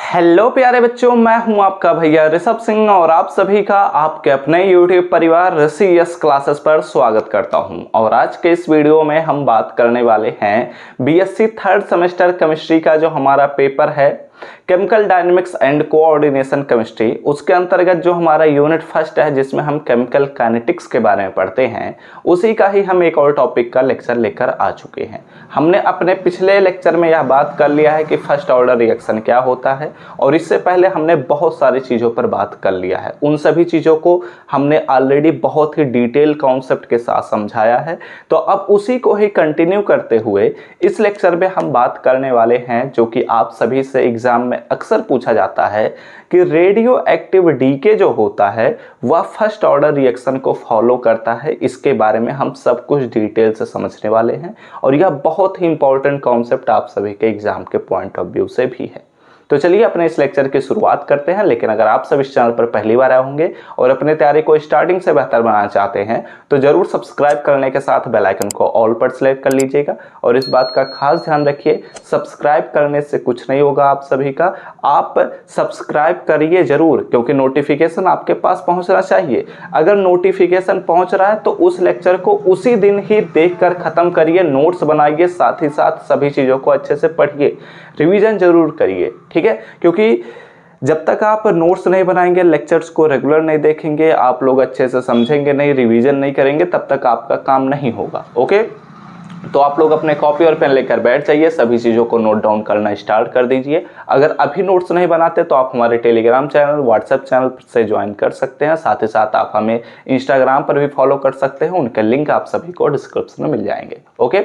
Hello प्यारे बच्चों, मैं हूं आपका भैया ऋषभ सिंह और आप सभी का आपके अपने YouTube परिवार ऋषि क्लासेस पर स्वागत करता हूं। और आज के इस वीडियो में हम बात करने वाले हैं बीएससी थर्ड सेमेस्टर केमिस्ट्री का जो हमारा पेपर है chemical dynamics and coordination chemistry, उसके अंतर्गत जो हमारा यूनिट फर्स्ट है जिसमें हम केमिकल काइनेटिक्स के बारे में पढ़ते हैं, उसी का ही हम एक और टॉपिक का लेक्चर लेकर आ चुके हैं। हमने अपने पिछले लेक्चर में यह बात कर लिया है कि फर्स्ट ऑर्डर रिएक्शन क्या होता है और इससे पहले हमने बहुत सारी चीज़ों पर बात कर लिया है। उन सभी चीज़ों को हमने ऑलरेडी बहुत ही डिटेल कॉन्सेप्ट के साथ समझाया है। तो अब उसी को ही कंटिन्यू करते हुए इस लेक्चर में हम बात करने वाले हैं, जो कि आप सभी से एग्जाम में अक्सर पूछा जाता है कि रेडियो एक्टिव डीके जो होता है वह फर्स्ट ऑर्डर रिएक्शन को फॉलो करता है। इसके बारे में हम सब कुछ डिटेल से समझने वाले हैं और यह बहुत ही इंपॉर्टेंट कॉन्सेप्ट आप सभी के एग्जाम के पॉइंट ऑफ व्यू से भी है। तो चलिए अपने इस लेक्चर की शुरुआत करते हैं। लेकिन अगर आप सब इस चैनल पर पहली बार आए होंगे और अपने तैयारी को स्टार्टिंग से बेहतर बनाना चाहते हैं तो जरूर सब्सक्राइब करने के साथ बेल आइकन को ऑल पर सेलेक्ट कर लीजिएगा। और इस बात का खास ध्यान रखिए, सब्सक्राइब करने से कुछ नहीं होगा आप सभी का, आप सब्सक्राइब करिए जरूर, क्योंकि नोटिफिकेशन आपके पास पहुंचना चाहिए। अगर नोटिफिकेशन पहुंच रहा है तो उस लेक्चर को उसी दिन ही देखकर खत्म करिए, नोट्स बनाइए, साथ ही साथ सभी चीज़ों को अच्छे से पढ़िए, रिवीजन जरूर करिए, ठीक है। क्योंकि जब तक आप नोट्स नहीं बनाएंगे, लेक्चर्स को रेगुलर नहीं देखेंगे, आप लोग अच्छे से समझेंगे नहीं, रिवीजन नहीं करेंगे, तब तक आपका काम नहीं होगा। ओके, तो आप लोग अपने कॉपी और पेन लेकर बैठ जाइए, सभी चीज़ों को नोट डाउन करना स्टार्ट कर दीजिए। अगर अभी नोट्स नहीं बनाते तो आप हमारे टेलीग्राम चैनल, व्हाट्सएप चैनल से ज्वाइन कर सकते हैं। साथ ही साथ आप हमें इंस्टाग्राम पर भी फॉलो कर सकते हैं, उनके लिंक आप सभी को डिस्क्रिप्शन में मिल जाएंगे। ओके,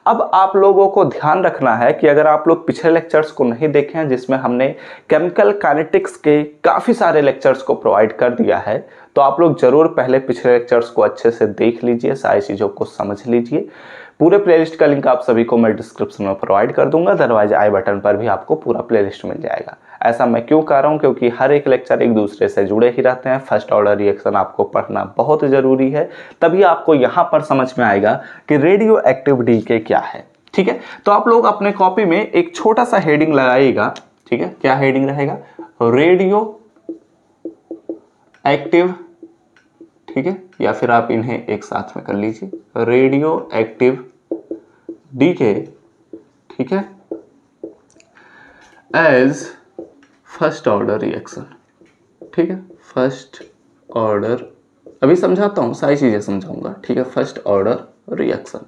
अब आप लोगों को ध्यान रखना है कि अगर आप लोग पिछले लेक्चर्स को नहीं देखे हैं जिसमें हमने केमिकल काइनेटिक्स के काफ़ी सारे लेक्चर्स को प्रोवाइड कर दिया है, तो आप लोग जरूर पहले पिछले लेक्चर्स को अच्छे से देख लीजिए, सारी चीज़ों को समझ लीजिए। पूरे प्लेलिस्ट का लिंक आप सभी को मैं डिस्क्रिप्शन में प्रोवाइड कर दूंगा, अदरवाइज आई बटन पर भी आपको पूरा प्लेलिस्ट मिल जाएगा। ऐसा मैं क्यों कर रहा हूँ, क्योंकि हर एक लेक्चर एक दूसरे से जुड़े ही रहते हैं। फर्स्ट ऑर्डर रिएक्शन आपको पढ़ना बहुत ज़रूरी है, तभी आपको यहाँ पर समझ में आएगा कि रेडियो एक्टिव डीके क्या है, ठीक है। तो आप लोग अपने कॉपी में एक छोटा सा हेडिंग लगाइएगा, ठीक है। क्या हेडिंग रहेगा? रेडियो एक्टिव, ठीक है, या फिर आप इन्हें एक साथ में कर लीजिए, रेडियो एक्टिव डीके, ठीक है, एज फर्स्ट ऑर्डर रिएक्शन, ठीक है। फर्स्ट ऑर्डर, अभी समझाता हूं, सारी चीजें समझाऊंगा, ठीक है। फर्स्ट ऑर्डर रिएक्शन,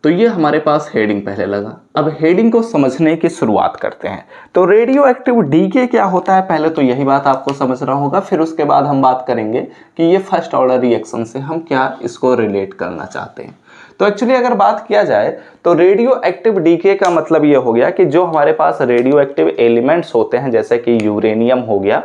तो ये हमारे पास हेडिंग पहले लगा। अब हेडिंग को समझने की शुरुआत करते हैं। तो रेडियो एक्टिव डीके क्या होता है, पहले तो यही बात आपको समझना होगा, फिर उसके बाद हम बात करेंगे कि ये फर्स्ट ऑर्डर रिएक्शन से हम क्या इसको रिलेट करना चाहते हैं। तो एक्चुअली अगर बात किया जाए तो रेडियो एक्टिव डीके का मतलब ये हो गया कि जो हमारे पास रेडियो एक्टिव एलिमेंट्स होते हैं, जैसे कि यूरेनियम हो गया,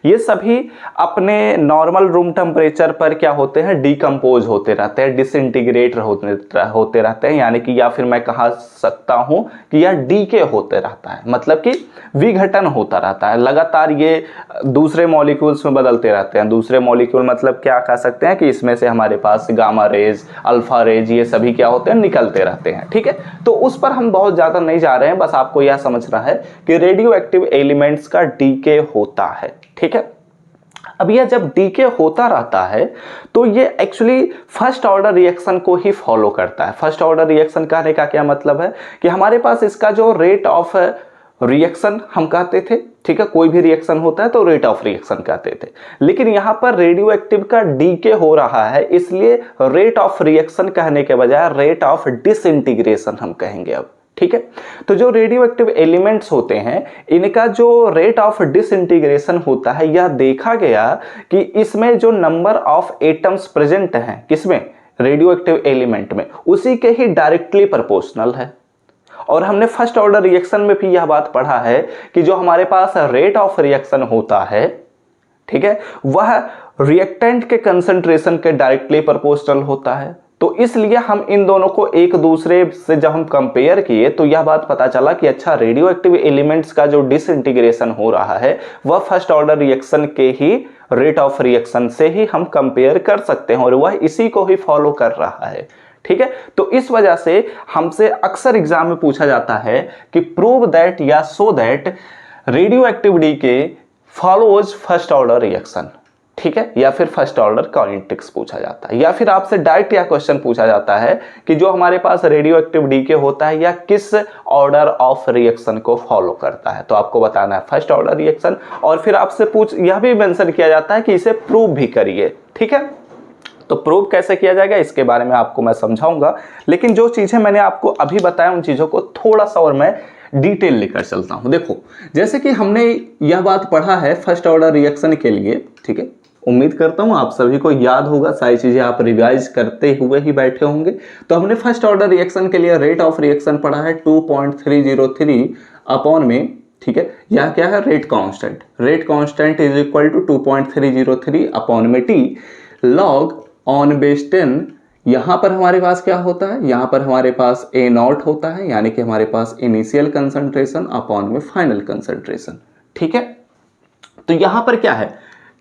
ये सभी अपने नॉर्मल रूम टेम्परेचर पर क्या होते हैं, डिकम्पोज होते रहते हैं, डिसइंटीग्रेट होते रहते हैं, यानी कि या फिर मैं कहा सकता हूं कि यह डीके होते रहता है, मतलब कि विघटन होता रहता है लगातार। ये दूसरे मॉलिक्यूल्स में बदलते रहते हैं। दूसरे मॉलिक्यूल मतलब क्या कह सकते हैं कि इसमें से हमारे पास गामा रेज, अल्फा रेज, ये सभी क्या होते हैं, निकलते रहते हैं, ठीक है। तो उस पर हम बहुत ज्यादा नहीं जा रहे हैं, बस आपको यह समझना है कि रेडियो एक्टिव एलिमेंट्स का डीके होता है, ठीक है। अब यह जब डीके होता रहता है तो ये एक्चुअली फर्स्ट ऑर्डर रिएक्शन को ही फॉलो करता है। फर्स्ट ऑर्डर रिएक्शन कहने का क्या मतलब है कि हमारे पास इसका जो रेट ऑफ रिएक्शन हम कहते थे, ठीक है, कोई भी रिएक्शन होता है तो रेट ऑफ रिएक्शन कहते थे, लेकिन यहां पर रेडियो एक्टिव का डीके हो रहा है, इसलिए रेट ऑफ रिएक्शन कहने के बजाय रेट ऑफ डिसइंटीग्रेशन हम कहेंगे अब, ठीक है। तो जो रेडियो एक्टिव एलिमेंट्स होते हैं, इनका जो रेट ऑफ डिसइंटीग्रेशन होता है, यह देखा गया कि इसमें जो नंबर ऑफ एटम्स प्रेजेंट हैं, किसमें, रेडियो एक्टिव एलिमेंट में, उसी के ही डायरेक्टली प्रोपोर्शनल है। और हमने फर्स्ट ऑर्डर रिएक्शन में भी यह बात पढ़ा है कि जो हमारे पास रेट ऑफ रिएक्शन होता है, ठीक है, वह रिएक्टेंट के कंसंट्रेशन के डायरेक्टली प्रोपोर्शनल होता है। तो इसलिए हम इन दोनों को एक दूसरे से जब हम कंपेयर किए तो यह बात पता चला कि अच्छा, रेडियो एक्टिव एलिमेंट्स का जो डिसइंटीग्रेशन हो रहा है वह फर्स्ट ऑर्डर रिएक्शन के ही रेट ऑफ रिएक्शन से ही हम कंपेयर कर सकते हैं और वह इसी को ही फॉलो कर रहा है, ठीक है। तो इस वजह से हमसे अक्सर एग्जाम में पूछा जाता है कि प्रूव दैट या show that radioactive decay follows first order reaction, ठीक है, या फिर फर्स्ट ऑर्डर काइनेटिक्स पूछा जाता है, या फिर आपसे डायरेक्ट यह क्वेश्चन पूछा जाता है कि जो हमारे पास रेडियो एक्टिव डीके होता है या किस ऑर्डर ऑफ रिएक्शन को फॉलो करता है, तो आपको बताना है फर्स्ट ऑर्डर रिएक्शन। और फिर आपसे यह भी मेंशन किया जाता है कि इसे प्रूव भी करिए, ठीक है। तो प्रूव कैसे किया जाएगा इसके बारे में आपको मैं समझाऊंगा, लेकिन जो चीजें मैंने आपको अभी बताया उन चीजों को थोड़ा सा और मैं डिटेल लेकर चलता हूं। देखो, जैसे कि हमने यह बात पढ़ा है फर्स्ट ऑर्डर रिएक्शन के लिए, ठीक है, उम्मीद करता हूं आप सभी को याद होगा, सारी चीजें आप रिवाइज करते हुए ही बैठे होंगे। तो हमने फर्स्ट ऑर्डर रिएक्शन के लिए रेट ऑफ रिएक्शन पढ़ा है 2.303 अपॉन में, ठीक है, यह क्या है, rate constant. Rate constant is equal to 2.303 upon में टी लॉग ऑन बेस 10। यहां पर हमारे पास क्या होता है, यहां पर हमारे पास ए नॉट होता है, यानी कि हमारे पास इनिशियल कंसंट्रेशन अपॉन में फाइनल कंसंट्रेशन, ठीक है। तो यहां पर क्या है,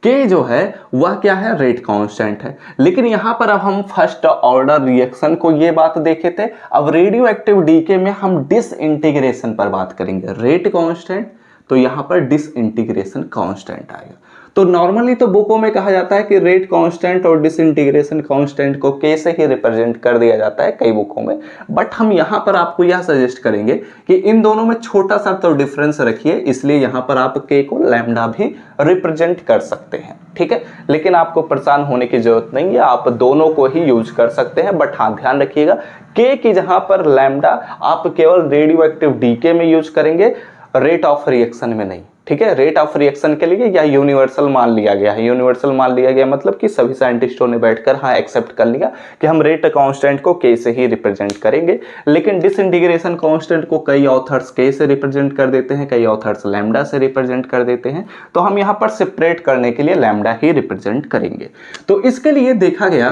के जो है वह क्या है, रेट कांस्टेंट है। लेकिन यहां पर अब हम फर्स्ट ऑर्डर रिएक्शन को ये बात देखे थे, अब रेडियो एक्टिव डीके में हम डिसइंटीग्रेशन पर बात करेंगे। रेट कांस्टेंट, तो यहां पर डिसइंटीग्रेशन कांस्टेंट आएगा। तो नॉर्मली तो बुकों में कहा जाता है कि रेट कांस्टेंट और डिसइंटीग्रेशन कांस्टेंट को के से ही रिप्रेजेंट कर दिया जाता है कई बुकों में, बट हम यहां पर आपको यह सजेस्ट करेंगे कि इन दोनों में छोटा सा तो डिफरेंस रखिए, इसलिए यहां पर आप के को लैम्डा भी रिप्रेजेंट कर सकते हैं, ठीक है। लेकिन आपको परेशान होने की जरूरत नहीं है, आप दोनों को ही यूज कर सकते हैं, बट हाँ ध्यान रखिएगा के की जहां पर लैम्डा आप केवल रेडियो एक्टिव डीके में यूज करेंगे, रेट ऑफ रिएक्शन में नहीं, ठीक है। रेट ऑफ रिएक्शन के लिए यह यूनिवर्सल मान लिया गया है। यूनिवर्सल मान लिया गया मतलब कि सभी साइंटिस्टों ने बैठकर हाँ एक्सेप्ट कर लिया कि हम रेट कांस्टेंट को के से ही रिप्रेजेंट करेंगे। लेकिन डिसइंटीग्रेशन कांस्टेंट को कई ऑथर्स के से रिप्रेजेंट कर देते हैं, कई ऑथर्स लैम्डा से रिप्रेजेंट कर देते हैं, तो हम यहाँ पर सेपरेट करने के लिए लैम्डा ही रिप्रेजेंट करेंगे। तो इसके लिए देखा गया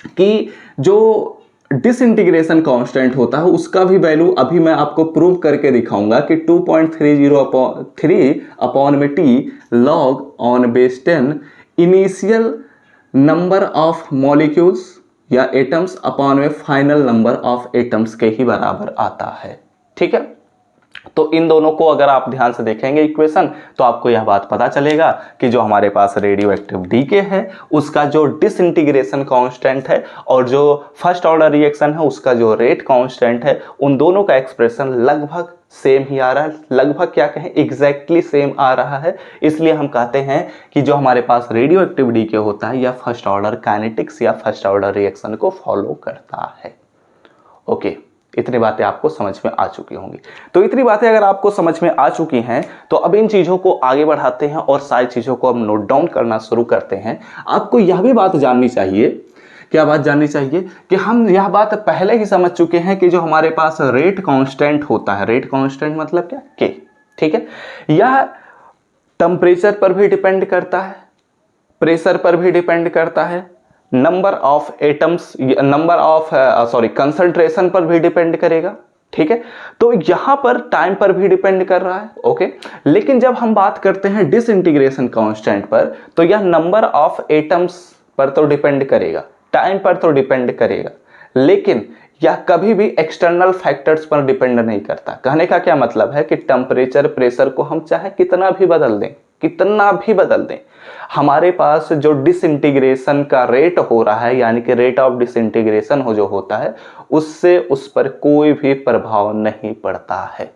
कि जो डिसइंटीग्रेशन कांस्टेंट होता है उसका भी वैल्यू अभी मैं आपको प्रूव करके दिखाऊंगा कि 2.303 अपॉन में T log on base 10 initial number of molecules या एटम्स अपॉन में फाइनल नंबर ऑफ एटम्स के ही बराबर आता है, ठीक है। तो इन दोनों को अगर आप ध्यान से देखेंगे इक्वेशन, तो आपको यह बात पता चलेगा कि जो हमारे पास रेडियो एक्टिव डीके है उसका जो डिसइंटीग्रेशन कांस्टेंट है और जो फर्स्ट ऑर्डर रिएक्शन है उसका जो रेट कांस्टेंट है, उन दोनों का एक्सप्रेशन लगभग सेम ही आ रहा है, लगभग क्या कहें एग्जैक्टली सेम आ रहा है। इसलिए हम कहते हैं कि जो हमारे पास रेडियो एक्टिव डीके होता है या फर्स्ट ऑर्डर काइनेटिक्स या फर्स्ट ऑर्डर रिएक्शन को फॉलो करता है। ओके, इतनी बातें आपको समझ में आ चुकी होंगी। तो इतनी बातें अगर आपको समझ में आ चुकी हैं तो अब इन चीजों को आगे बढ़ाते हैं और सारी चीजों को हम नोट डाउन करना शुरू करते हैं। आपको यह भी बात जाननी चाहिए, क्या बात जाननी चाहिए कि हम यह बात पहले ही समझ चुके हैं कि जो हमारे पास रेट कांस्टेंट होता है, रेट कांस्टेंट मतलब क्या, के, ठीक है, यह टेम्परेचर पर भी डिपेंड करता है, प्रेशर पर भी डिपेंड करता है, number of atoms, number of concentration पर भी डिपेंड करेगा, ठीक है। तो यहां पर टाइम पर भी डिपेंड कर रहा है, ओके। लेकिन जब हम बात करते हैं डिसइंटीग्रेशन कांस्टेंट पर, तो यह नंबर ऑफ एटम्स पर तो डिपेंड करेगा, टाइम पर तो डिपेंड करेगा, लेकिन यह कभी भी एक्सटर्नल फैक्टर्स पर डिपेंड नहीं करता। कहने का क्या मतलब है कि टेम्परेचर प्रेशर को हम चाहे कितना भी बदल दें, कितना भी बदल दें, हमारे पास जो डिसइंटीग्रेशन का रेट हो रहा है, यानी कि रेट ऑफ डिसइंटीग्रेशन हो जो होता है, उससे उस पर कोई भी प्रभाव नहीं पड़ता है,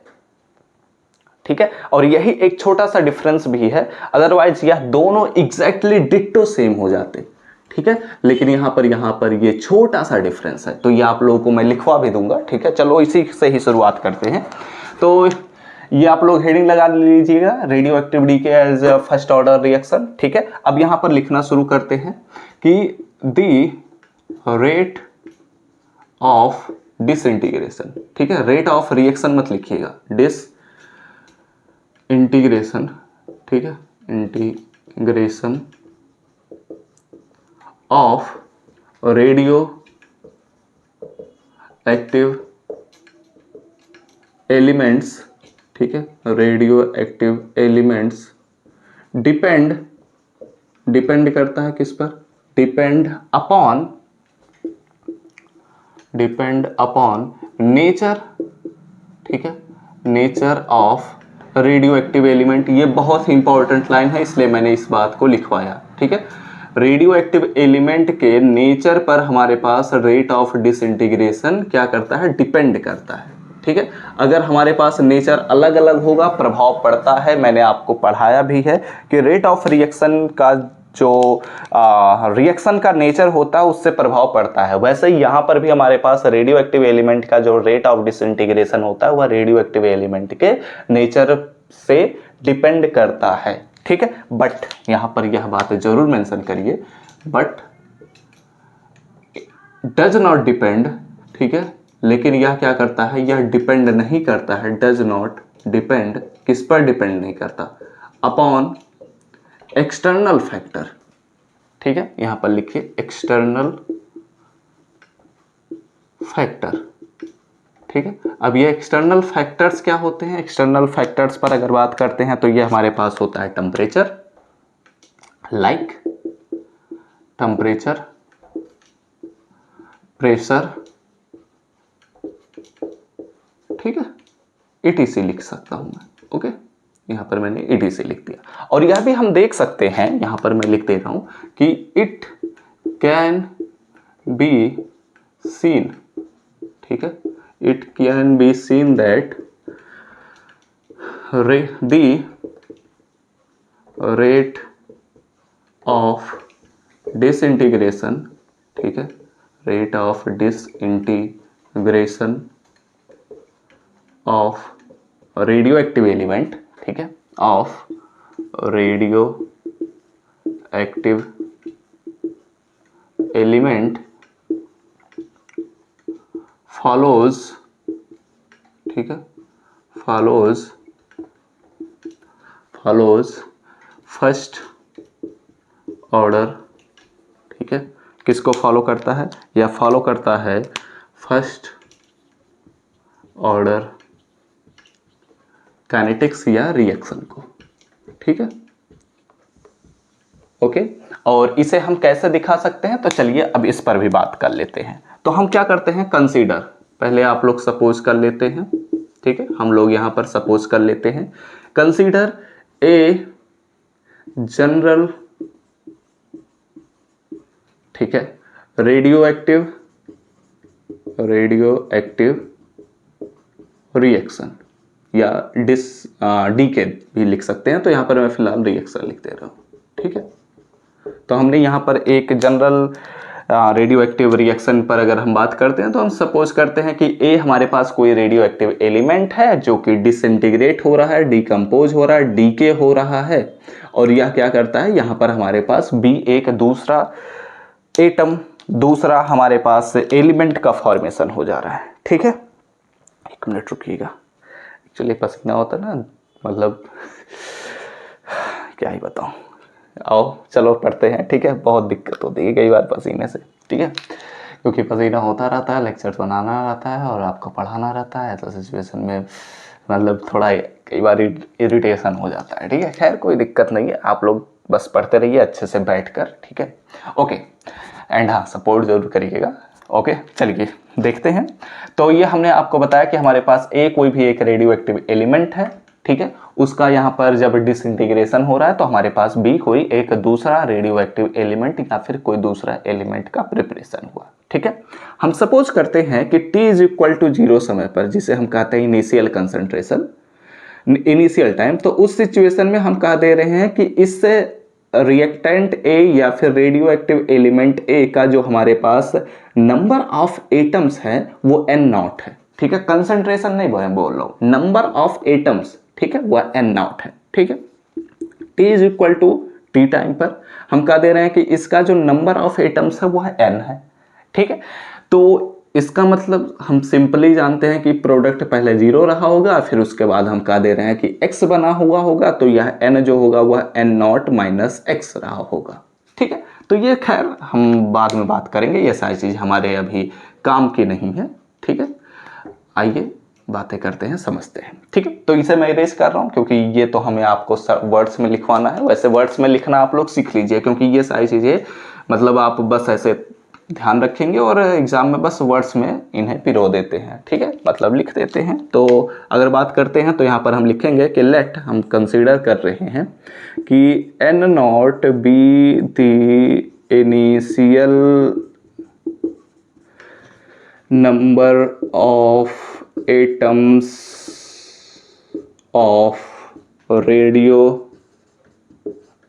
ठीक है। और यही एक छोटा सा डिफरेंस भी है, अदरवाइज यह दोनों एग्जैक्टली डिट्टो सेम हो जाते, ठीक है। लेकिन यहां पर ये छोटा सा डिफरेंस है, तो ये आप लोगों को मैं लिखवा भी दूंगा, ठीक है। चलो इसी से ही शुरुआत करते हैं। तो ये आप लोग हेडिंग लगा लीजिएगा, radioactive decay as first order reaction, ठीक है। अब यहां पर लिखना शुरू करते हैं कि द रेट ऑफ डिसइंटीग्रेशन, ठीक है। रेट ऑफ रिएक्शन मत लिखिएगा, डिस इंटीग्रेशन, ठीक है, integration of radio active elements, ठीक है, रेडियो एक्टिव एलिमेंट्स डिपेंड करता है किस पर, डिपेंड अपॉन नेचर, ठीक है, nature of radioactive element, ये बहुत ही इंपॉर्टेंट लाइन है इसलिए मैंने इस बात को लिखवाया, ठीक है। रेडियो एक्टिव एलिमेंट के नेचर पर हमारे पास रेट ऑफ डिसइंटीग्रेशन क्या करता है, डिपेंड करता है, ठीक है। अगर हमारे पास नेचर अलग अलग होगा प्रभाव पड़ता है, मैंने आपको पढ़ाया भी है कि रेट ऑफ रिएक्शन का जो रिएक्शन का नेचर होता है उससे प्रभाव पड़ता है। वैसे ही यहाँ पर भी हमारे पास रेडियो एक्टिव एलिमेंट का जो रेट ऑफ डिसइंटीग्रेशन होता है वह रेडियो एक्टिव एलिमेंट के नेचर से डिपेंड करता है, ठीक है। बट यहाँ पर यह बात जरूर मेंशन करिए, बट डज नॉट डिपेंड, ठीक है। लेकिन यह क्या करता है, यह डिपेंड नहीं करता है, डज नॉट डिपेंड, किस पर डिपेंड नहीं करता, अपॉन एक्सटर्नल फैक्टर, ठीक है। यहां पर लिखिए एक्सटर्नल फैक्टर, ठीक है। अब ये एक्सटर्नल फैक्टर्स क्या होते हैं, एक्सटर्नल फैक्टर्स पर अगर बात करते हैं तो ये हमारे पास होता है टेम्परेचर, लाइक टेम्परेचर, प्रेशर, ठीक है, ETC लिख सकता हूं मैं, ओके। यहां पर मैंने ETC लिख दिया। और यह भी हम देख सकते हैं, यहां पर मैं लिख दे रहा हूं कि इट कैन बी सीन, ठीक है, it can be seen that the rate of disintegration, ठीक है, rate of disintegration of radioactive element, ठीक है, of radioactive element follows, ठीक है, फॉलोज फर्स्ट ऑर्डर, ठीक है। किसको फॉलो करता है, यह फॉलो करता है फर्स्ट ऑर्डर काइनेटिक्स या रिएक्शन को, ठीक है, ओके। और इसे हम कैसे दिखा सकते हैं, तो चलिए अब इस पर भी बात कर लेते हैं। तो हम क्या करते हैं, कंसीडर, पहले आप लोग सपोज कर लेते हैं, ठीक है, हम लोग यहां पर सपोज कर लेते हैं, कंसीडर ए जनरल, ठीक है, रेडियो एक्टिव रिएक्शन या डीके भी लिख सकते हैं, तो यहां पर मैं फिलहाल रिएक्शन लिख दे रहा हूं, ठीक है। तो हमने यहां पर एक जनरल रेडियो एक्टिव रिएक्शन पर अगर हम बात करते हैं तो हम सपोज करते हैं कि ए हमारे पास कोई रेडियो एक्टिव एलिमेंट है जो कि डिसइंटीग्रेट हो रहा है, डिकम्पोज हो रहा है, डीके हो रहा है, और यह क्या करता है, यहां पर हमारे पास बी एक दूसरा एटम, दूसरा हमारे पास एलिमेंट का फॉर्मेशन हो जा रहा है, ठीक है। एक मिनट रुकिएगा, एक्चुअली पसीना होता है ना, मतलब क्या ही बताऊं। आओ चलो पढ़ते हैं, ठीक है। बहुत दिक्कत होती है कई बार पसीने से, ठीक है, क्योंकि पसीना होता रहता है, लेक्चर्स बनाना रहता है और आपको पढ़ाना रहता है, तो सिचुएशन में मतलब थोड़ा कई बार इरिटेशन हो जाता है, ठीक है। खैर कोई दिक्कत नहीं है, आप लोग बस पढ़ते रहिए अच्छे से बैठकर, ठीक है, ओके। एंड हाँ, सपोर्ट जरूर करिएगा, ओके। चलिए देखते हैं। तो ये हमने आपको बताया कि हमारे पास ए कोई भी एक रेडियो एक्टिव एलिमेंट है, ठीक है, उसका यहाँ पर जब डिसइंटीग्रेशन हो रहा है तो हमारे पास बी कोई एक दूसरा रेडियो एक्टिव एलिमेंट या फिर कोई दूसरा एलिमेंट का प्रिपरेशन हुआ, ठीक है। हम सपोज करते हैं कि T इज इक्वल टू 0 समय पर, जिसे हम कहते हैं इनिशियल कंसंट्रेशन, इनिशियल टाइम, तो उस सिचुएशन में हम कह दे रहे हैं कि इससे रिएक्टेंट ए या फिर रेडियो एक्टिव एलिमेंट ए का जो हमारे पास नंबर ऑफ एटम्स है वो n0 है, ठीक है। कंसंट्रेशन नहीं बोल रहा हूं, नंबर ऑफ एटम्स, ठीक है, वह n0 है, ठीक है। T is equal to T time पर हम कह दे रहे हैं कि इसका जो नंबर ऑफ एटम्स है वह n है, ठीक है। तो इसका मतलब हम सिंपली जानते हैं कि प्रोडक्ट पहले 0 रहा होगा, फिर उसके बाद हम कह दे रहे हैं कि x बना हुआ होगा, तो यह n जो होगा वह n0 माइनस x रहा होगा, ठीक है। तो ये खैर हम बाद में बात करेंगे, ये सारी चीज हमारे अभी काम की नहीं है, ठीक है। आइए बातें करते हैं, समझते हैं, ठीक है। तो इसे मैं इरेज कर रहा हूं क्योंकि ये तो हमें आपको वर्ड्स में लिखवाना है, वैसे वर्ड्स में लिखना आप लोग सीख लीजिए, क्योंकि ये सारी चीजें मतलब आप बस ऐसे ध्यान रखेंगे और एग्जाम में बस वर्ड्स में इन्हें पिरो देते हैं, ठीक है, मतलब लिख देते हैं। तो अगर बात करते हैं तो यहाँ पर हम लिखेंगे कि लेट, हम कंसीडर कर रहे हैं कि N naught be the initial number of atoms of radio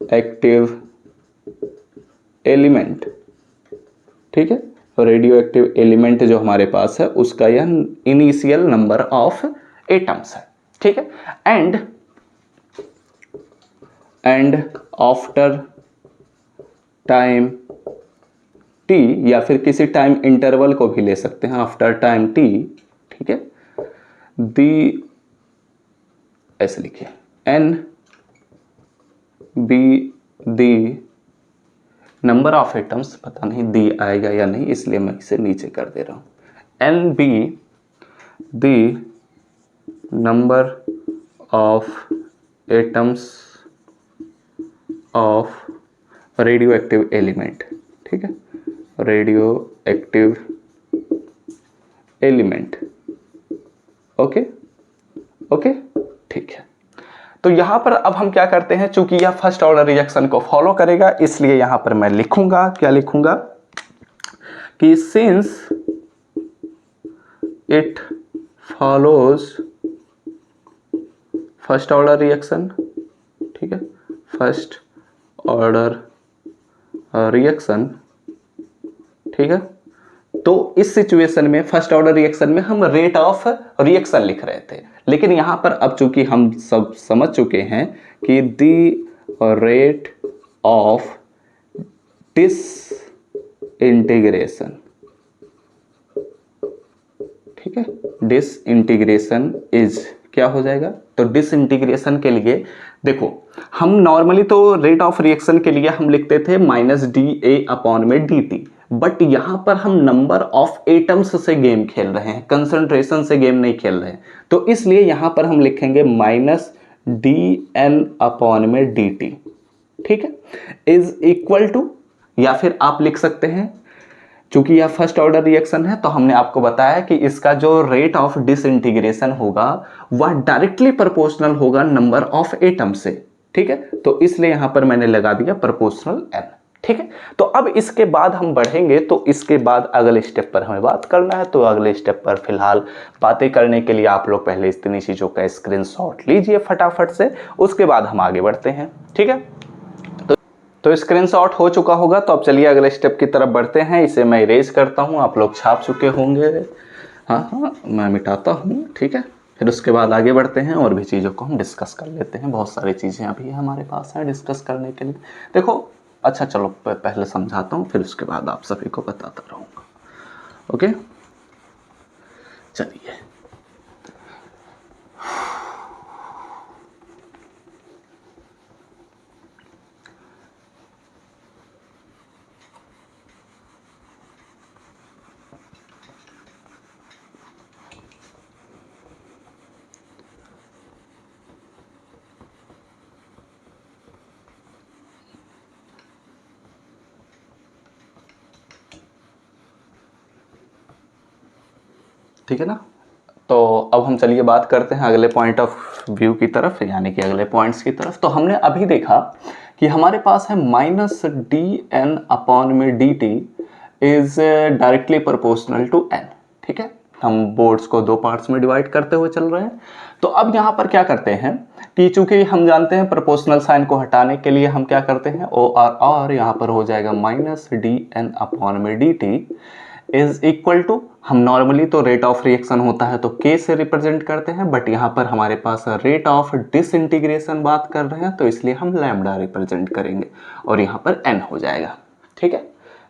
active element, ठीक है, रेडियो एक्टिव एलिमेंट जो हमारे पास है उसका यह इनिशियल नंबर ऑफ एटम्स है, ठीक है। एंड आफ्टर टाइम टी, या फिर किसी टाइम इंटरवल को भी ले सकते हैं, आफ्टर टाइम टी, ठीक है, दी, ऐसे लिखिए, N be the number of atoms, पता नहीं दी आएगा या नहीं इसलिए मैं इसे नीचे कर दे रहा हूं, N be the number of atoms of radioactive element, ठीक है, radioactive element, okay okay, ठीक है। तो यहां पर अब हम क्या करते हैं, चूंकि यह फर्स्ट ऑर्डर रिएक्शन को फॉलो करेगा इसलिए यहां पर मैं लिखूंगा, क्या लिखूंगा कि since it follows first order reaction, ठीक है, फर्स्ट ऑर्डर रिएक्शन, ठीक है। तो इस सिचुएशन में फर्स्ट ऑर्डर रिएक्शन में हम रेट ऑफ रिएक्शन लिख रहे थे, लेकिन यहां पर अब चूंकि हम सब समझ चुके हैं कि द रेट ऑफ डिसइंटीग्रेशन, ठीक है, डिसइंटीग्रेशन इज क्या हो जाएगा, तो डिसइंटीग्रेशन के लिए देखो हम नॉर्मली तो रेट ऑफ रिएक्शन के लिए हम लिखते थे माइनस डी ए अपॉन में डी टी, बट यहां पर हम नंबर ऑफ एटम्स से गेम खेल रहे हैं, कंसंट्रेशन से गेम नहीं खेल रहे हैं, तो इसलिए यहां पर हम लिखेंगे माइनस डी एन अपॉन में डी टी, ठीक है, इज इक्वल टू, या फिर आप लिख सकते हैं, चूंकि यह फर्स्ट ऑर्डर रिएक्शन है तो हमने आपको बताया कि इसका जो रेट ऑफ डिसइंटीग्रेशन होगा वह डायरेक्टली प्रोपोर्शनल होगा नंबर ऑफ एटम से, ठीक है, तो इसलिए यहां पर मैंने लगा दिया प्रोपोर्शनल एन, ठीक है। तो अब इसके बाद हम बढ़ेंगे, तो इसके बाद अगले स्टेप पर हमें बात करना है, तो अगले स्टेप पर फिलहाल बातें करने के लिए आप लोग पहले इस तीन चीजों का स्क्रीनशॉट लीजिए फटाफट से, उसके बाद हम आगे बढ़ते हैं, ठीक है। तो स्क्रीनशॉट हो चुका होगा, तो अब चलिए अगले स्टेप की तरफ बढ़ते हैं। इसे मैं इरेज करता हूं, आप लोग छाप चुके होंगे, हाँ मैं मिटाता हूं, ठीक है। फिर उसके बाद आगे बढ़ते हैं और भी चीज़ों को हम डिस्कस कर लेते हैं, बहुत सारी चीज़ें अभी हमारे पास हैं डिस्कस करने के लिए। देखो अच्छा चलो पहले समझाता हूँ, फिर उसके बाद आप सभी को बताता रहूँगा, ओके। चलिए ठीक है ना। तो अब हम चलिए बात करते हैं अगले पॉइंट ऑफ व्यू की तरफ, यानी कि अगले पॉइंट्स की तरफ। तो हमने अभी देखा कि हमारे पास है माइनस डी एन अपॉन में D T is directly proportional to N, ठीक है। हम बोर्ड्स को दो पार्ट्स में डिवाइड करते हुए चल रहे हैं। तो अब यहाँ पर क्या करते हैं कि चूंकि हम जानते हैं प्रोपोर्शनल साइन को हटाने के लिए हम क्या करते हैं, ओ आर यहाँ पर हो जाएगा माइनस डी एन अपॉन में D T is equal to, हम नॉर्मली तो रेट ऑफ रिएक्शन होता है तो के से रिप्रेजेंट करते हैं, बट यहाँ पर हमारे पास रेट ऑफ डिसइंटीग्रेशन बात कर रहे हैं तो इसलिए हम लैम्डा रिप्रेजेंट करेंगे और यहाँ पर एन हो जाएगा, ठीक है।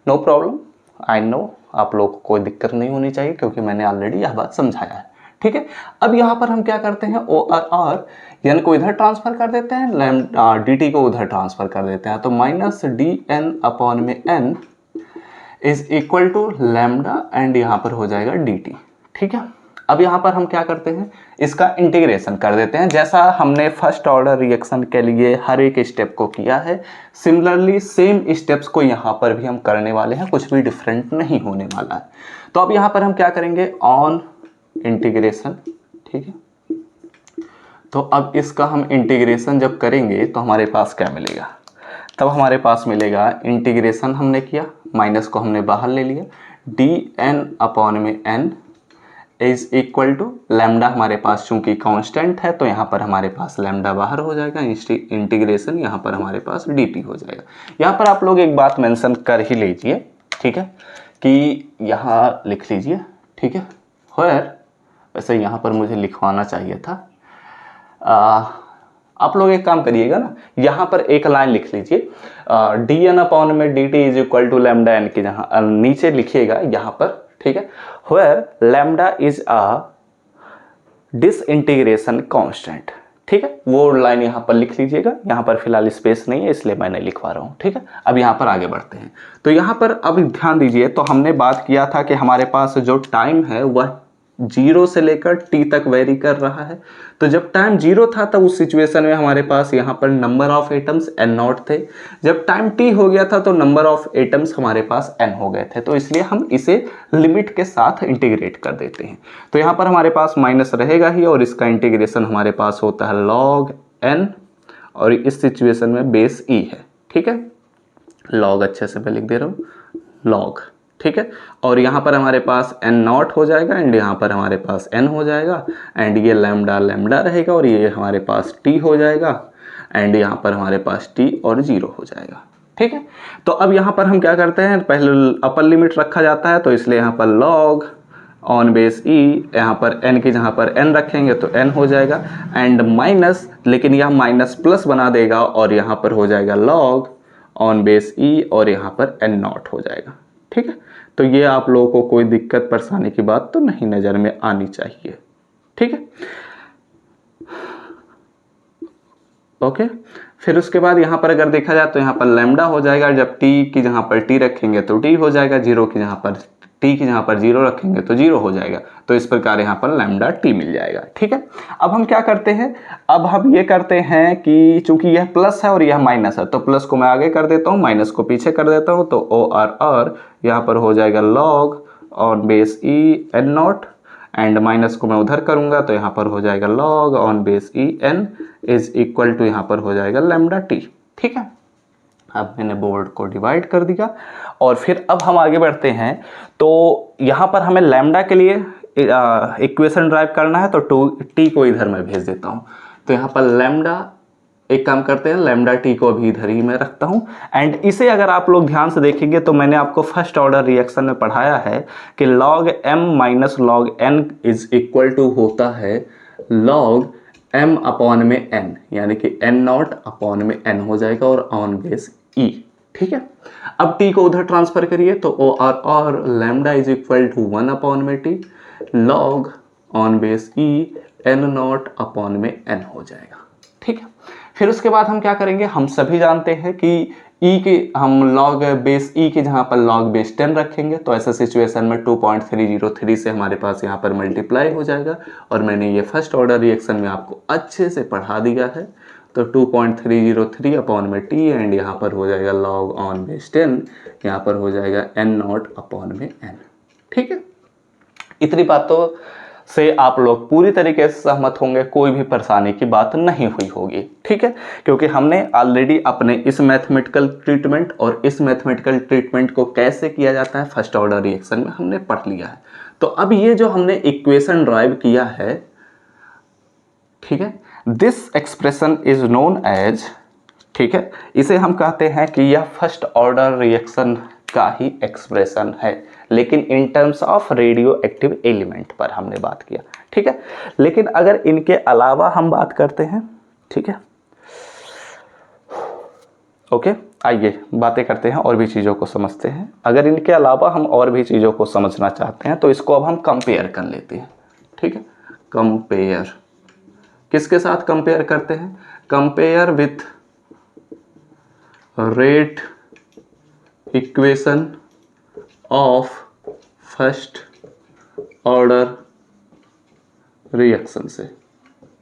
नो प्रॉब्लम, आई नो आप लोग को कोई दिक्कत नहीं होनी चाहिए क्योंकि मैंने ऑलरेडी यह बात समझाया है, ठीक है। अब यहाँ पर हम क्या करते हैं, ओ आर एन को इधर ट्रांसफर कर देते हैं, लैम्डा डी टी को उधर ट्रांसफर कर देते हैं, तो माइनस डी एन अपॉन में n is equal to lambda and यहाँ पर हो जाएगा डी टी, ठीक है। अब यहाँ पर हम क्या करते हैं, इसका इंटीग्रेशन कर देते हैं, जैसा हमने फर्स्ट ऑर्डर रिएक्शन के लिए हर एक स्टेप को किया है, सिमिलरली सेम स्टेप्स को यहाँ पर भी हम करने वाले हैं, कुछ भी डिफरेंट नहीं होने वाला है। तो अब यहाँ पर हम क्या करेंगे, ऑन इंटीग्रेशन, ठीक है। तो अब इसका हम इंटीग्रेशन जब करेंगे तो हमारे पास क्या मिलेगा, तब हमारे पास मिलेगा इंटीग्रेशन हमने किया, माइनस को हमने बाहर ले लिया, डी एन अपॉन में n is equal to lambda, हमारे पास चूंकि कांस्टेंट है तो यहाँ पर हमारे पास लैम्डा बाहर हो जाएगा, इंटीग्रेशन यहाँ पर हमारे पास डी टी हो जाएगा। यहाँ पर आप लोग एक बात मेंशन कर ही लीजिए, ठीक है, कि यहाँ लिख लीजिए, ठीक है। वेयर, वैसे यहाँ पर मुझे लिखवाना चाहिए था, आप लोग एक काम करिएगा ना, यहाँ पर एक लाइन लिख लीजिए, डी एन अपॉन में D T is equal to lambda n की जहाँ नीचे लिखिएगा यहाँ पर, ठीक है, where lambda is a disintegration constant, ठीक है, वो लाइन यहाँ पर लिख लीजिएगा। यहाँ पर फिलहाल स्पेस नहीं है इसलिए मैंने लिखवा रहा हूँ, ठीक है। अब यहाँ पर आगे बढ़ते हैं, तो यहाँ पर अब ध्यान दीजिए, तो हमने बात किया था कि हमारे पास जो टाइम है वह 0 से लेकर t तक वेरी कर रहा है। तो जब टाइम 0 था तब उस सिचुएशन में हमारे पास यहाँ पर number of atoms n not थे, जब टाइम t हो गया था तो नंबर ऑफ एटम्स हमारे पास n हो गए थे, तो इसलिए हम इसे लिमिट के साथ इंटीग्रेट कर देते हैं। तो यहाँ पर हमारे पास माइनस रहेगा ही और इसका इंटीग्रेशन हमारे पास होता है log n, और इस सिचुएशन में बेस e है, ठीक है, log अच्छे से मैं लिख दे रहा हूँ, log, ठीक है। और यहाँ पर हमारे पास n नॉट हो जाएगा एंड यहाँ पर हमारे पास n हो जाएगा एंड ये लैम्डा लैम्डा रहेगा और ये हमारे पास t हो जाएगा एंड यहाँ पर हमारे पास t और 0 हो जाएगा, ठीक है। तो अब यहाँ पर हम क्या करते हैं, पहले अपर लिमिट रखा जाता है तो इसलिए यहाँ पर log ऑन बेस e, यहाँ पर n की जहाँ पर n रखेंगे तो n हो जाएगा एंड माइनस, लेकिन यह माइनस प्लस बना देगा और यहाँ पर हो जाएगा log ऑन बेस e और यहाँ पर n नॉट हो जाएगा, ठीक है। तो ये आप लोगों को कोई दिक्कत परेशानी की बात तो नहीं नजर में आनी चाहिए, ठीक है, ओके। फिर उसके बाद यहाँ पर अगर देखा जाए तो यहाँ पर लैम्डा हो जाएगा, जब t की जहाँ पर t रखेंगे तो t हो जाएगा, 0 की जहाँ पर t की जहाँ पर 0 रखेंगे तो 0 हो जाएगा, तो इस प्रकार यहाँ पर लैम्डा t मिल जाएगा, ठीक है। अब हम क्या करते हैं, अब हम ये करते हैं कि चूंकि यह प्लस है और यह माइनस है तो प्लस को मैं आगे कर देता हूँ, माइनस को पीछे कर देता हूँ, तो ओ आर यहाँ पर हो जाएगा log on base e n not and minus को मैं उधर करूंगा तो यहाँ पर हो जाएगा log on base e n is equal to यहाँ पर हो जाएगा लैम्डा t, ठीक है। अब मैंने बोर्ड को डिवाइड कर दिया और फिर अब हम आगे बढ़ते हैं, तो यहाँ पर हमें लैम्डा के लिए इक्वेशन ड्राइव करना है, तो t को इधर मैं भेज देता हूँ, तो यहाँ पर लैम्डा, एक काम करते हैं, लैम्डा t को अभी इधर ही मैं रखता हूँ एंड इसे अगर आप लोग ध्यान से देखेंगे तो मैंने आपको फर्स्ट ऑर्डर रिएक्शन में पढ़ाया है कि log m minus log n is equal to होता है log m अपॉन में n, यानी कि n नॉट अपॉन में n हो जाएगा और ऑन बेस e, ठीक है। अब t को उधर ट्रांसफर करिए तो ओ आर और lambda is equal to 1 upon में t log on base e n naught upon में n हो जाएगा, ठीक है। फिर उसके बाद हम क्या करेंगे, हम सभी जानते हैं कि e के हम log बेस e के जहाँ पर log बेस 10 रखेंगे तो ऐसा सिचुएशन में 2.303 से हमारे पास यहाँ पर मल्टीप्लाई हो जाएगा, और मैंने ये फर्स्ट ऑर्डर रिएक्शन में आपको अच्छे से पढ़ा दिया है। तो 2.303 अपॉन में t एंड यहाँ पर हो जाएगा log ऑन बेस 10, यहाँ पर हो जाएगा n नॉट अपॉन में n, ठीक है। इतनी बातों से आप लोग पूरी तरीके से सहमत होंगे, कोई भी परेशानी की बात नहीं हुई होगी, ठीक है, क्योंकि हमने ऑलरेडी अपने इस मैथमेटिकल ट्रीटमेंट और इस मैथमेटिकल ट्रीटमेंट को कैसे किया जाता है फर्स्ट ऑर्डर रिएक्शन में हमने पढ़ लिया है। तो अब ये जो हमने इक्वेशन ड्राइव किया है, ठीक है, this expression is known as, ठीक है, इसे हम कहते हैं कि यह फर्स्ट ऑर्डर रिएक्शन का ही एक्सप्रेशन है, लेकिन in terms of radioactive element पर हमने बात किया, ठीक है। लेकिन अगर इनके अलावा हम बात करते हैं, ठीक है, ओके, आइए बातें करते हैं और भी चीज़ों को समझते हैं। अगर इनके अलावा हम और भी चीज़ों को समझना चाहते हैं तो इसको अब हम कंपेयर कर लेते हैं, ठीक है। कंपेयर किसके साथ कंपेयर करते हैं, compare with rate equation of first order reaction से।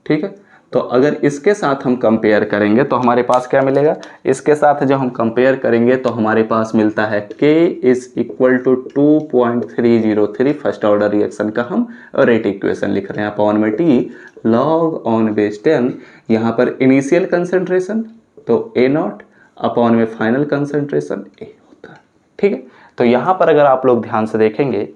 ठीक है, तो अगर इसके साथ हम कंपेयर करेंगे तो हमारे पास क्या मिलेगा, इसके साथ जब हम कंपेयर करेंगे तो हमारे पास मिलता है K is equal to 2.303 first order reaction का हम रेट इक्वेशन लिख रहे हैं अपॉन में T लॉग ऑन बेस 10, यहाँ पर इनिशियल कंसेंट्रेशन तो A0 अपॉन में फाइनल कंसेंट्रेशन A होता है। ठीक है, तो यहाँ पर अगर आप लोग ध्यान से देखेंगे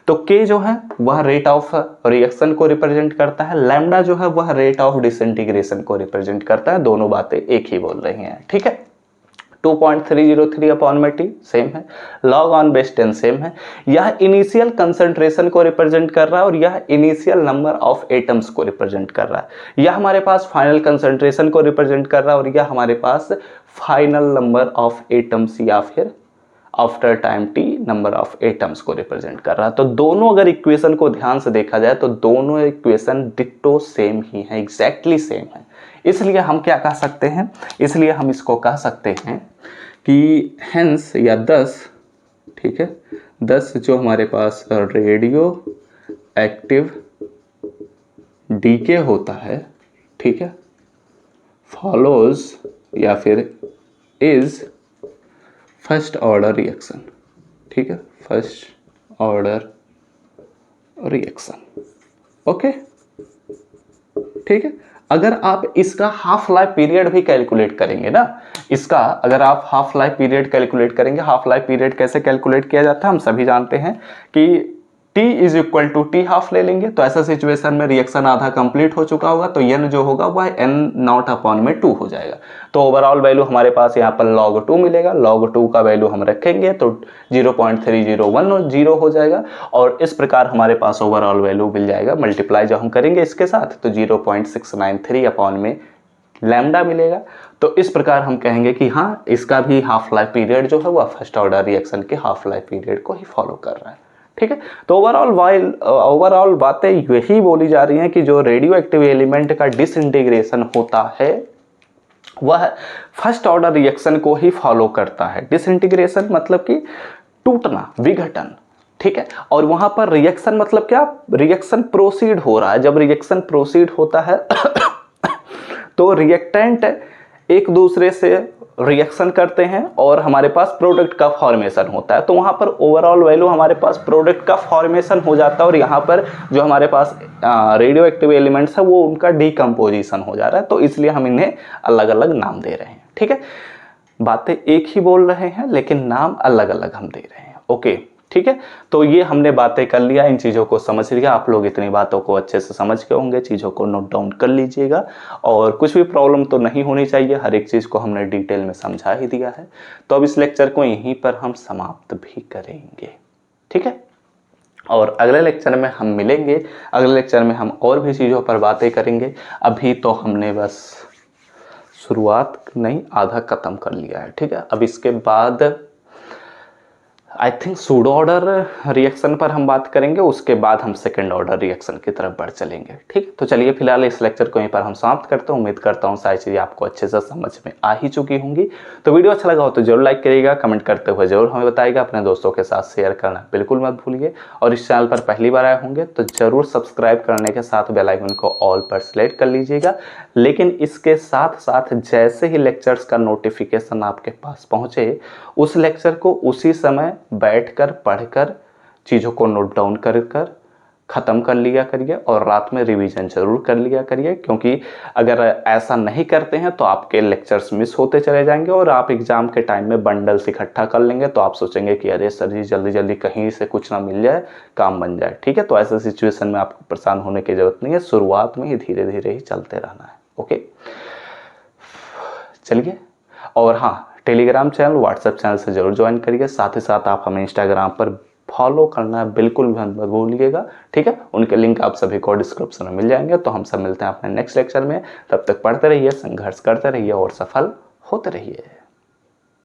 तो K जो है वह रेट ऑफ रिएक्शन को रिप्रेजेंट करता है, लैम्डा जो है वह रेट ऑफ डिसइंटीग्रेशन को रिप्रेजेंट करता है, दोनों बातें एक ही बोल रही हैं। ठीक है, 2.303 अपॉन में T सेम है, लॉग ऑन बेस 10 सेम है, यह इनिशियल कंसंट्रेशन को रिप्रेजेंट कर रहा है और यह इनिशियल नंबर ऑफ एटम्स को रिप्रेजेंट कर रहा है, यह हमारे पास फाइनल कंसंट्रेशन को रिप्रेजेंट कर रहा है और यह हमारे पास फाइनल नंबर ऑफ एटम्स या फिर after time T number of atoms को रिप्रेजेंट कर रहा है। तो दोनों अगर इक्वेशन को ध्यान से देखा जाए तो दोनों इक्वेशन डिट्टो सेम ही है, एग्जैक्टली सेम है। इसलिए हम क्या कह सकते हैं, इसलिए हम इसको कह सकते हैं कि हेंस या दस, ठीक है, दस जो हमारे पास रेडियो एक्टिव डीके होता है, ठीक है, फॉलोज या फिर इज फर्स्ट ऑर्डर रिएक्शन। ठीक है, फर्स्ट ऑर्डर रिएक्शन। ओके, ठीक है, अगर आप इसका हाफ लाइफ पीरियड भी कैलकुलेट करेंगे ना, इसका अगर आप हाफ लाइफ पीरियड कैलकुलेट करेंगे, हाफ लाइफ पीरियड कैसे कैलकुलेट किया जाता है हम सभी जानते हैं कि T is equal to T half ले लेंगे, तो ऐसा सिचुएशन में रिएक्शन आधा कंप्लीट हो चुका होगा तो N जो होगा वह N0 अपॉन में 2 हो जाएगा। तो ओवरऑल वैल्यू हमारे पास यहाँ पर log 2 मिलेगा, log 2 का वैल्यू हम रखेंगे तो 0.301 हो जाएगा और इस प्रकार हमारे पास ओवरऑल वैल्यू मिल जाएगा। मल्टीप्लाई जब हम करेंगे इसके साथ तो 0.693 अपॉन में लैम्डा मिलेगा। तो इस प्रकार हम कहेंगे कि हाँ, इसका भी हाफ लाइफ पीरियड जो है वह फर्स्ट ऑर्डर रिएक्शन के हाफ लाइफ पीरियड को ही फॉलो कर रहा है। ठीक है, तो ओवरऑल बातें यही बोली जा रही हैं कि जो रेडियो एक्टिव एलिमेंट का डिसइंटीग्रेशन होता है वह फर्स्ट ऑर्डर रिएक्शन को ही फॉलो करता है। डिसइंटीग्रेशन मतलब कि टूटना, विघटन। ठीक है, और वहां पर रिएक्शन मतलब क्या, रिएक्शन प्रोसीड हो रहा है। जब रिएक्शन प्रोसीड होता है तो रिएक्टेंट एक दूसरे से रिएक्शन करते हैं और हमारे पास प्रोडक्ट का फॉर्मेशन होता है, तो वहां पर ओवरऑल वैल्यू हमारे पास प्रोडक्ट का फॉर्मेशन हो जाता है और यहाँ पर जो हमारे पास रेडियो एक्टिव एलिमेंट्स है वो उनका डीकम्पोजिशन हो जा रहा है, तो इसलिए हम इन्हें अलग अलग नाम दे रहे हैं। ठीक है, बातें एक ही बोल रहे हैं लेकिन नाम अलग अलग हम दे रहे हैं। ओके, ठीक है, तो ये हमने बातें कर लिया, इन चीज़ों को समझ लिया। आप लोग इतनी बातों को अच्छे से समझ के होंगे, चीज़ों को नोट डाउन कर लीजिएगा और कुछ भी प्रॉब्लम तो नहीं होनी चाहिए, हर एक चीज़ को हमने डिटेल में समझा ही दिया है। तो अब इस लेक्चर को यहीं पर हम समाप्त भी करेंगे। ठीक है, और अगले लेक्चर में हम मिलेंगे, अगले लेक्चर में हम और भी चीज़ों पर बातें करेंगे। अभी तो हमने बस शुरुआत नहीं, आधा ख़त्म कर लिया है। ठीक है, अब इसके बाद I think pseudo order reaction पर हम बात करेंगे, उसके बाद हम सेकेंड ऑर्डर रिएक्शन की तरफ बढ़ चलेंगे। ठीक, तो चलिए फिलहाल इस लेक्चर को यहीं पर हम समाप्त करते हैं। उम्मीद करता हूँ सारी चीज़ें आपको अच्छे से समझ में आ ही चुकी होंगी। तो वीडियो अच्छा लगा हो तो जरूर लाइक करिएगा, कमेंट करते हुए जरूर हमें बताइएगा, अपने दोस्तों के साथ शेयर करना बिल्कुल मत भूलिए और इस चैनल पर पहली बार आए होंगे तो जरूर सब्सक्राइब करने के साथ बेल आइकन को ऑल पर सेलेक्ट कर लीजिएगा। लेकिन इसके साथ साथ जैसे ही लेक्चर्स का नोटिफिकेशन आपके पास पहुँचे उस लेक्चर को उसी समय बैठकर पढ़कर चीज़ों को नोट डाउन कर ख़त्म कर लिया करिए और रात में रिवीजन जरूर कर लिया करिए, क्योंकि अगर ऐसा नहीं करते हैं तो आपके लेक्चर्स मिस होते चले जाएंगे और आप एग्ज़ाम के टाइम में बंडल्स इकट्ठा कर लेंगे तो आप सोचेंगे कि अरे सर जी जल्दी जल्दी कहीं से कुछ ना मिल जाए, काम बन जाए। ठीक है, तो ऐसे सिचुएशन में आपको परेशान होने की ज़रूरत नहीं है, शुरुआत में ही धीरे धीरे ही चलते रहना है। ओके, चलिए, और हाँ, टेलीग्राम चैनल, व्हाट्सएप चैनल से जरूर ज्वाइन करिए, साथ ही साथ आप हमें इंस्टाग्राम पर फॉलो करना बिल्कुल भी मत भूलिएगा। ठीक है, उनके लिंक आप सभी को डिस्क्रिप्शन में मिल जाएंगे। तो हम सब मिलते हैं अपने नेक्स्ट लेक्चर में, तब तक पढ़ते रहिए, संघर्ष करते रहिए और सफल होते रहिए।